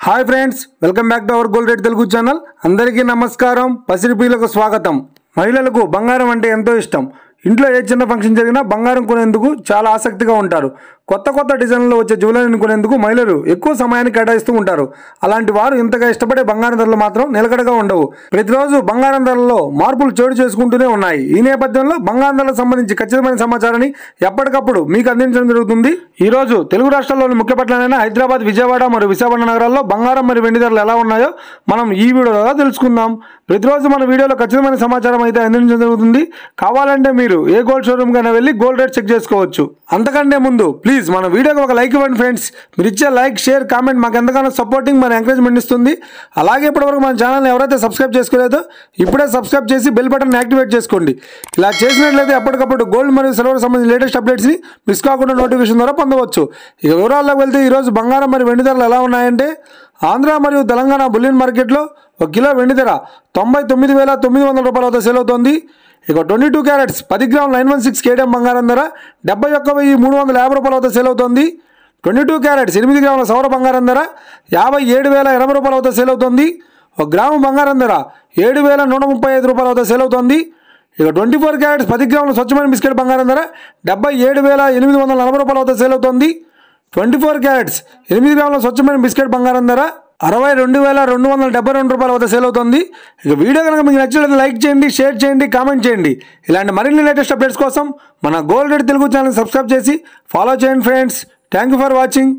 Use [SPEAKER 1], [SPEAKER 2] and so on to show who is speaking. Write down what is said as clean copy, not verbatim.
[SPEAKER 1] hi friends welcome back to our gold rate Telugu channel अंदरिकी नमस्कारम पसिरिपीలకు స్వాగతం మహిళలకు బంగారం అంటే ఎంతో ఇష్టం ఇంట్లో ఏ చిన్న ఫంక్షన్ జరిగినా బంగారం కొనేందుకు చాలా ఆసక్తిగా ఉంటారు కొత్త కొత్త డిజైన్లలో వచ్చే జ్యువెలరీని కొనేందుకు మహిళలు ఎక్కువ సమయాన్ని కేటాయిస్తూ ఉంటారు అలాంటి వారు ఇంతగా ఇష్టపడే బంగారం ధరలు మాత్రం నిలకడగా ఉండవు ప్రతిరోజు బంగారం ధరలలో మార్పులు చోటు చేసుకుంటూనే ఉన్నాయి ఈ నేపథ్యంలో బంగారం ధరలకు సంబంధించి ఖచ్చితమైన సమాచారాన్ని ఎప్పటికప్పుడు మీకు అందించడం జరుగుతుంది ఈ రోజు తెలుగు రాష్ట్రాల్లోని ముఖ్య పట్టణాలైన హైదరాబాద్ విజయవాడ మరియు విశాఖపట్నం నగరాల్లో బంగారం మరియు వెండి ధరలు ఎలా ఉన్నాయో మనం ఈ వీడియోలో తెలుసుకుందాం ప్రతిరోజు మన వీడియోలో ఖచ్చితమైన సమాచారం అయితే అందించడం జరుగుతుంది కావాలంటే మీరు ఏ గోల్డ్ షోరూమ్ కైనా వెళ్ళి గోల్డ్ రేట్ చెక్ చేసుకోవచ్చు అంతకంటే ముందు ప్లీజ్ మన వీడియోకి ఒక లైక్ ఇవ్వండి ఫ్రెండ్స్ మీరు ఇచ్చే లైక్ షేర్ కామెంట్ మాకు ఎంతగానో సపోర్టింగ్ మన ఎంకరేజ్మెంట్ ఇస్తుంది అలాగే ఇప్పటివరకు మన ఛానల్ని ఎవరైతే సబ్స్క్రైబ్ చేసుకోలేదో ఇప్పుడే సబ్స్క్రైబ్ చేసి బెల్ బటన్ యాక్టివేట్ చేసుకోండి ఇలా చేసినట్లయితే ఎప్పటికప్పుడు గోల్డ్ మరియు సిల్వర్ సంబంధించిన లేటెస్ట్ అప్డేట్స్ని మిస్ కాకుండా నోటిఫికేషన్ ద్వారా పొందవచ్చు ఇక వివరాల్లోకి వెళ్తే ఈరోజు బంగారం మరియు వెండి ధరలు ఎలా ఉన్నాయంటే ఆంధ్ర మరియు తెలంగాణ బులియన్ మార్కెట్లో ఒక కిలో వెండి ధర 99,900 రూపాయల వద్ద సేల్ అవుతోంది ఇక 22 క్యారెట్స్ 10 గ్రాముల 916 కేడిఎం బంగారం ధర 71,350 రూపాయల వద్ద సేల్ అవుతోంది 22 క్యారెట్స్ 8 గ్రాముల సౌర బంగారం ధర 57,080 రూపాయల వద్ద సేల్ అవుతోంది ఒక గ్రాము బంగారం ధర 7,135 రూపాయల వద్ద సేల్ అవుతోంది ఇక 24 క్యారెట్స్ 10 గ్రాముల స్వచ్ఛమైన బిస్కెట్ బంగారం ధర 77,840 రూపాయల వద్ద సేల్ అవుతోంది 24 క్యారెట్స్ 8 గ్రాముల స్వచ్ఛమైన బిస్కెట్ బంగారం ధర 62,272 రూపాయల వద్ద సేల్ అవుతుంది ఇక వీడియో కనుక మీకు నచ్చినట్లయితే లైక్ చేయండి షేర్ చేయండి కామెంట్ చేయండి ఇలాంటి మరిన్ని లేటెస్ట్ అప్డేట్స్ కోసం మన gold rate Telugu channel subscribe చేసి ఫాలో చేయండి friends thank you for watching